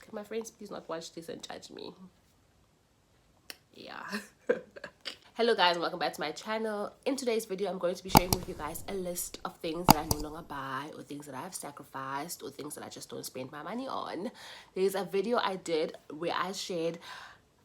Can my friends please not watch this and judge me? Yeah. Hello guys, and welcome back to my channel. In today's video, I'm going to be sharing with you guys a list of things that I no longer buy, or things that I've sacrificed, or things that I just don't spend my money on. There's a video I did where I shared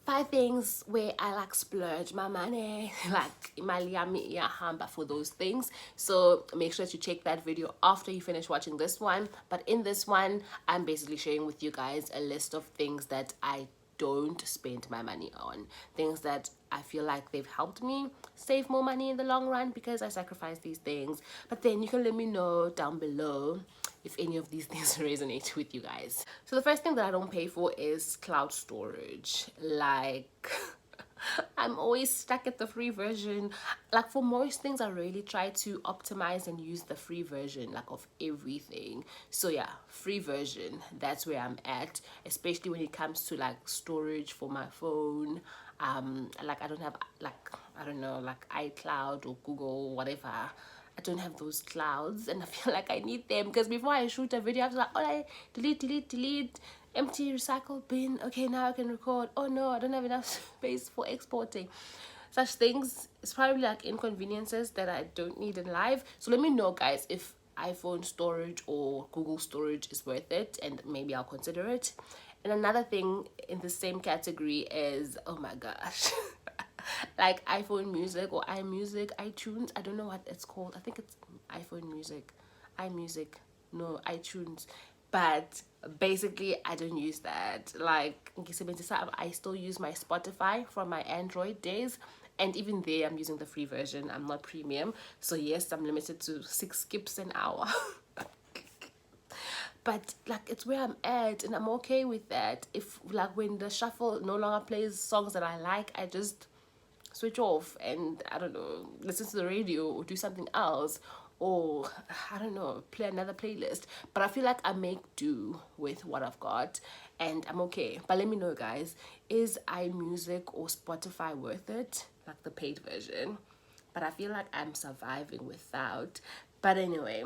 5 things where I like splurge my money, like imali yami iyahamba for those things. So make sure to check that video after you finish watching this one. But in this one, I'm basically sharing with you guys a list of things that I don't spend my money on, things that I feel like they've helped me save more money in the long run because I sacrifice these things. But then you can let me know down below if any of these things resonate with you guys. So the first thing that I don't pay for is cloud storage. Like I'm always stuck at the free version. Like for most things, I really try to optimize and use the free version, like of everything. So yeah, free version, that's where I'm at, especially when it comes to like storage for my phone. Like I don't have, like, I don't know, like iCloud or Google, whatever. I don't have those clouds, and I feel like I need them because before I shoot a video I have to like, oh, I delete, empty recycle bin. Okay, now I can record. Oh no, I don't have enough space for exporting. Such things, it's probably like inconveniences that I don't need in life. So let me know guys if iPhone storage or Google storage is worth it, and maybe I'll consider it. And another thing in the same category is, oh my gosh, like iPhone Music or iMusic, iTunes. I don't know what it's called. I think it's iPhone Music, iMusic, no, iTunes. But basically, I don't use that. Like, I still use my Spotify from my Android days. And even there, I'm using the free version. I'm not premium. So yes, I'm limited to 6 skips an hour. But like it's where I'm at, and I'm okay with that. If like when the shuffle no longer plays songs that I like, I just switch off and, I don't know, listen to the radio or do something else, or I don't know, play another playlist. But I feel like I make do with what I've got, and I'm okay. But let me know guys, is iMusic or Spotify worth it, like the paid version? But I feel like I'm surviving without. But anyway,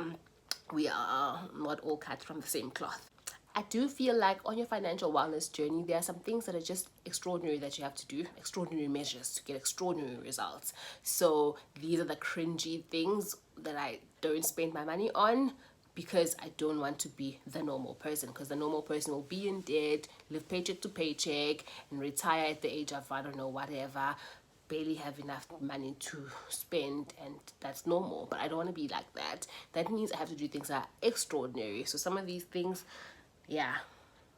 we are not all cut from the same cloth. I do feel like on your financial wellness journey, there are some things that are just extraordinary that you have to do, extraordinary measures to get extraordinary results. So these are the cringy things that I don't spend my money on, because I don't want to be the normal person, because the normal person will be in debt, live paycheck to paycheck, and retire at the age of, I don't know, whatever, barely have enough money to spend, and that's normal. But I don't want to be like that. That means I have to do things that are extraordinary. So some of these things, yeah,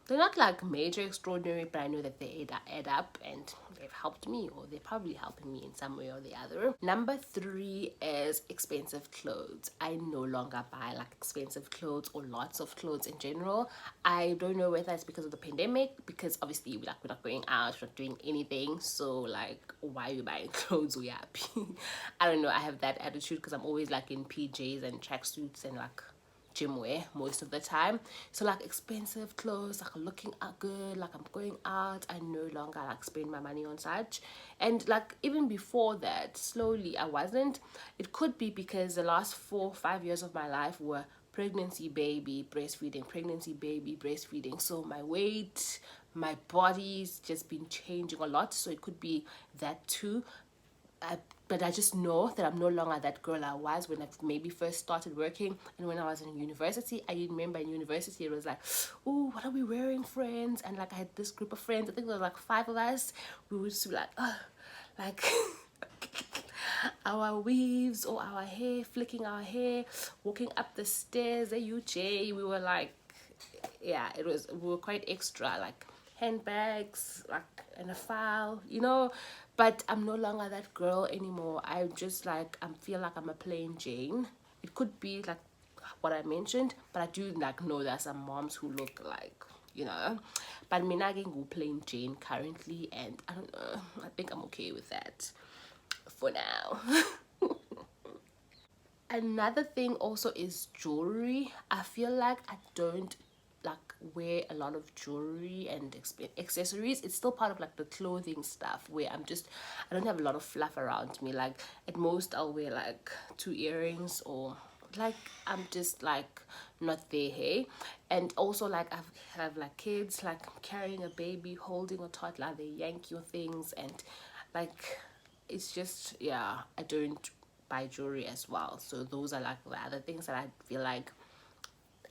they're not like major extraordinary, but I know that they add up, and they've helped me, or they're probably helping me in some way or the other. Number 3 is expensive clothes. I no longer buy like expensive clothes or lots of clothes in general. I don't know whether it's because of the pandemic, because obviously we're not going out, we're not doing anything, so like, why are you buying clothes? We're happy. I don't know, I have that attitude because I'm always like in PJs and tracksuits and like gym wear most of the time. So like expensive clothes, like looking good, like I'm going out, I no longer like spend my money on such. And like even before that, slowly I wasn't. It could be because the last 4-5 years of my life were pregnancy, baby, breastfeeding, pregnancy, baby, breastfeeding. So my weight, my body's just been changing a lot, so it could be that too. But I just know that I'm no longer that girl I was when I maybe first started working, and when I was in university. I remember in university it was like, oh, what are we wearing, friends? And like I had this group of friends, I think there was like 5 of us. We would just be like, oh, like our weaves or our hair, flicking our hair, walking up the stairs, we were like, yeah, we were quite extra, like handbags, like, and a file, you know. But I'm no longer that girl anymore. I'm just like, I feel like I'm a plain Jane. It could be like what I mentioned, but I do like know there are some moms who look like, you know. But me not getting plain Jane currently, and I don't know, I think I'm okay with that for now. Another thing also is jewelry. I feel like I don't like wear a lot of jewelry and accessories. It's still part of like the clothing stuff where I don't have a lot of fluff around me. Like at most I'll wear like 2 earrings, or like I'm just like not there, hey. And also like have like kids, like carrying a baby, holding a toddler, they yank your things, and like it's just, yeah, I don't buy jewelry as well. So those are like the other things that I feel like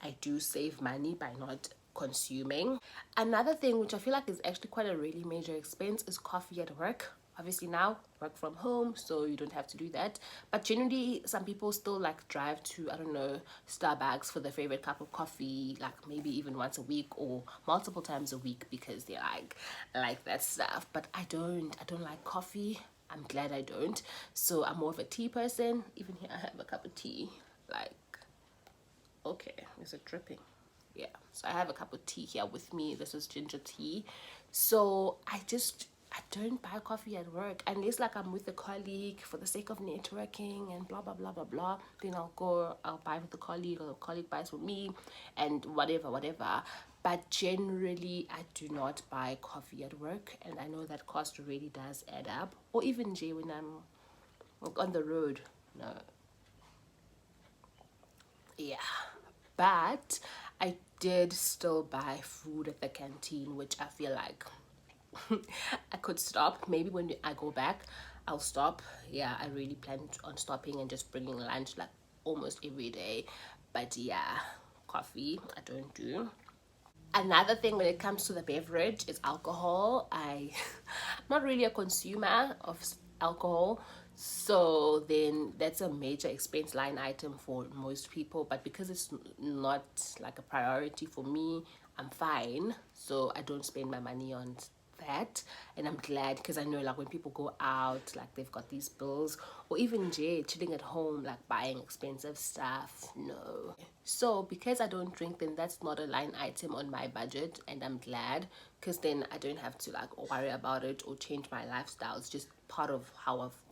I do save money by not consuming. Another thing which I feel like is actually quite a really major expense is coffee at work. Obviously now work from home, so you don't have to do that. But generally some people still like drive to, I don't know, Starbucks for their favorite cup of coffee, like maybe even once a week or multiple times a week because they like that stuff. But I don't like coffee. I'm glad I don't. So I'm more of a tea person. Even here I have a cup of tea. Like, okay, is it dripping? Yeah, so I have a cup of tea here with me. This is ginger tea. So I don't buy coffee at work unless like I'm with a colleague for the sake of networking and blah blah blah blah blah. Then I'll buy with the colleague, or the colleague buys with me, and whatever. But generally I do not buy coffee at work, and I know that cost really does add up. Or even Jay, when I'm like on the road. No, yeah, but I did still buy food at the canteen, which I feel like I could stop. Maybe when I go back I'll stop. Yeah, I really plan on stopping and just bringing lunch like almost every day. But yeah, coffee I don't do. Another thing when it comes to the beverage is alcohol. I'm not really a consumer of alcohol, so then that's a major expense line item for most people. But because it's not like a priority for me, I'm fine. So I don't spend my money on that, and I'm glad, because I know like when people go out, like they've got these bills, or even Jay chilling at home like buying expensive stuff. No, so because I don't drink, then that's not a line item on my budget, and I'm glad, because then I don't have to like worry about it or change my lifestyle. It's just part of how I've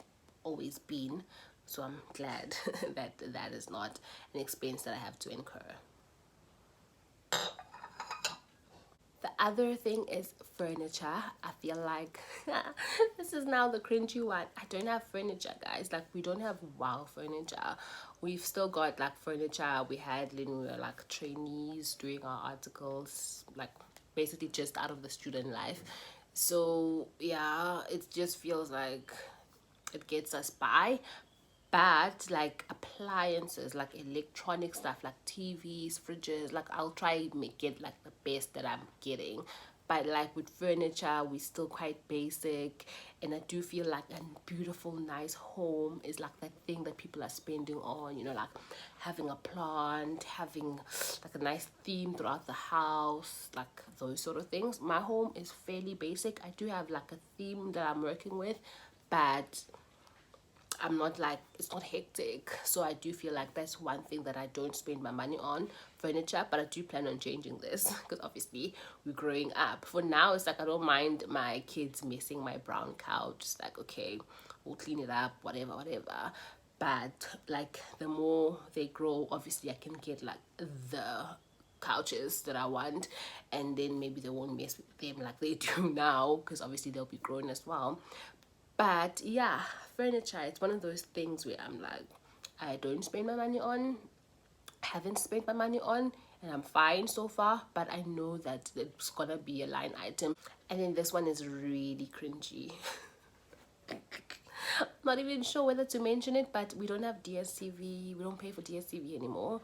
always been. So I'm glad that that is not an expense that I have to incur. The other thing is furniture. I feel like this is now the cringy one. I don't have furniture, guys. Like, we don't have wow furniture. We've still got like furniture we had when we were like trainees doing our articles, like basically just out of the student life. So yeah, it just feels like it gets us by. But like appliances, like electronic stuff, like TVs, fridges, like I'll try make it like the best that I'm getting. But like with furniture, we still quite basic, and I do feel like a beautiful nice home is like that thing that people are spending on, you know, like having a plant, having like a nice theme throughout the house, like those sort of things. My home is fairly basic. I do have like a theme that I'm working with, but I'm not like, it's not hectic. So I do feel like that's one thing that I don't spend my money on, furniture. But I do plan on changing this because obviously we're growing up. For now, it's like I don't mind my kids messing my brown couch. It's like, okay, we'll clean it up, whatever. But like the more they grow, obviously I can get like the couches that I want, and then maybe they won't mess with them like they do now, because obviously they'll be grown as well. But yeah, furniture, it's one of those things where I'm like, I don't spend my money on, haven't spent my money on, and I'm fine so far. But I know that it's gonna be a line item. And then this one is really cringy. Not even sure whether to mention it, but we don't have DSTV. We don't pay for DSTV anymore.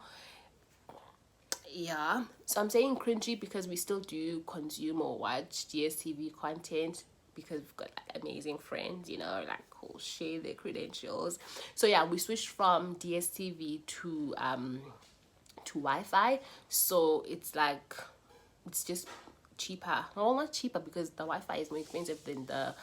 Yeah, so I'm saying cringy because we still do consume or watch DSTV content, because we've got like amazing friends, you know, like who share their credentials. So yeah, we switched from DSTV to Wi-Fi. So it's like, it's just cheaper. Well, not cheaper, because the Wi-Fi is more expensive than the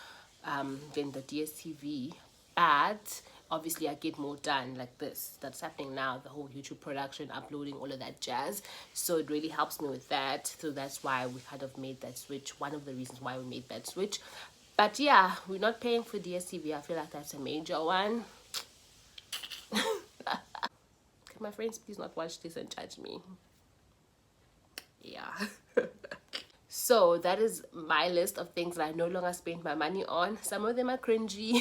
DSTV, but obviously I get more done, like this that's happening now, the whole YouTube production, uploading, all of that jazz. So it really helps me with that. So that's why we kind of made that switch, one of the reasons why we made that switch. But yeah, we're not paying for DSTV. I feel like that's a major one. Can my friends please not watch this and judge me? Yeah. So that is my list of things that I no longer spend my money on. Some of them are cringy,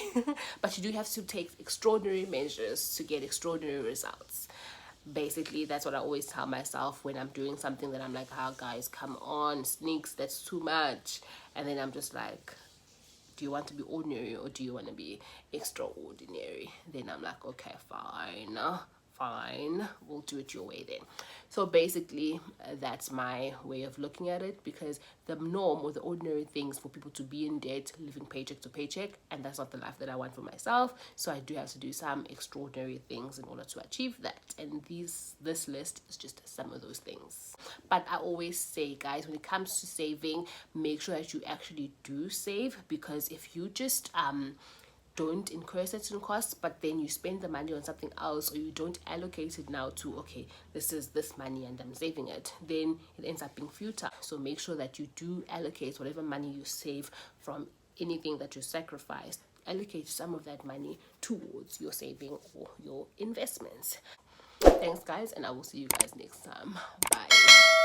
but you do have to take extraordinary measures to get extraordinary results. Basically, that's what I always tell myself when I'm doing something that I'm like, ah, guys, come on, sneaks, that's too much. And then I'm just like, do you want to be ordinary or do you want to be extraordinary? Then I'm like, okay, fine, we'll do it your way then. So basically, that's my way of looking at it, because the norm or the ordinary things for people to be in debt, living paycheck to paycheck, and that's not the life that I want for myself. So I do have to do some extraordinary things in order to achieve that, and this list is just some of those things. But I always say, guys, when it comes to saving, make sure that you actually do save, because if you just don't incur certain costs but then you spend the money on something else, or you don't allocate it now to, okay, this is this money and I'm saving it, then it ends up being futile. So make sure that you do allocate whatever money you save from anything that you sacrifice, allocate some of that money towards your saving or your investments. Thanks guys, and I will see you guys next time. Bye.